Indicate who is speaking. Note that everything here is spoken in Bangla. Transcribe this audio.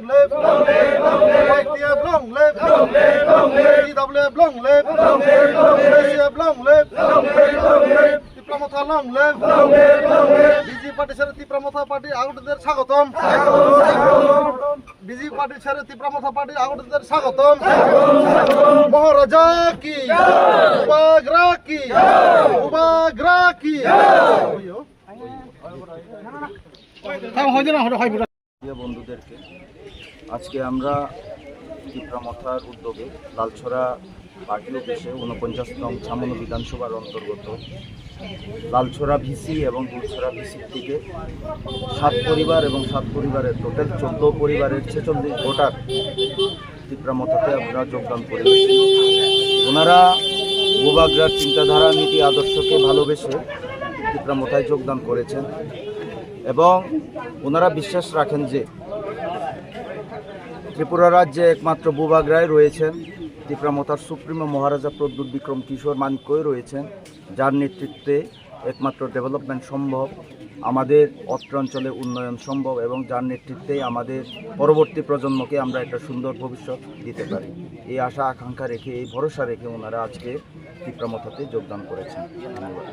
Speaker 1: live, YTF long live, TWF long live, CCF long live, তীব্রমথা long live, BJP party ছেড়ে তীব্রমথা পার্টি আগতদের স্বাগতম, বিজেপি পার্টি ছেড়ে তীব্রমথা পার্টি আগতদের স্বাগতম। মহারাজা কি উপাগ্রা কি উপাগ্রা কি
Speaker 2: বন্ধুদেরকে আজকে আমরা তীব্রমথার উদ্যোগে লালছড়া পার্টি অফিসে 49নং ছামনু বিধানসভার অন্তর্গত লালছড়া ভিসি এবং দুলছড়া ভিসির থেকে 7 পরিবার এবং 7 পরিবারের টোটাল 14 পরিবারের 46 ভোটার তীব্রমথাতে আমরা যোগদান করেছি। ওনারা বুবাগ্রার চিন্তাধারা নীতি আদর্শকে ভালোবেসে তীব্রমথায় যোগদান করেছেন এবং ওনারা বিশ্বাস রাখেন যে ত্রিপুরা রাজ্যে একমাত্র বুবাগ্রায় রয়েছেন তীব্রমথার সুপ্রিমো মহারাজা প্রদ্যুৎ বিক্রম কিশোর মানিক্যই রয়েছেন, যার নেতৃত্বে একমাত্র ডেভেলপমেন্ট সম্ভব, আমাদের অত্র অঞ্চলে উন্নয়ন সম্ভব এবং যার নেতৃত্বে আমাদের পরবর্তী প্রজন্মকে আমরা একটা সুন্দর ভবিষ্যৎ দিতে পারি। এই আশা আকাঙ্ক্ষা রেখে, এই ভরসা রেখে ওনারা আজকে তীব্রমথাতে যোগদান করেছেন। ধন্যবাদ।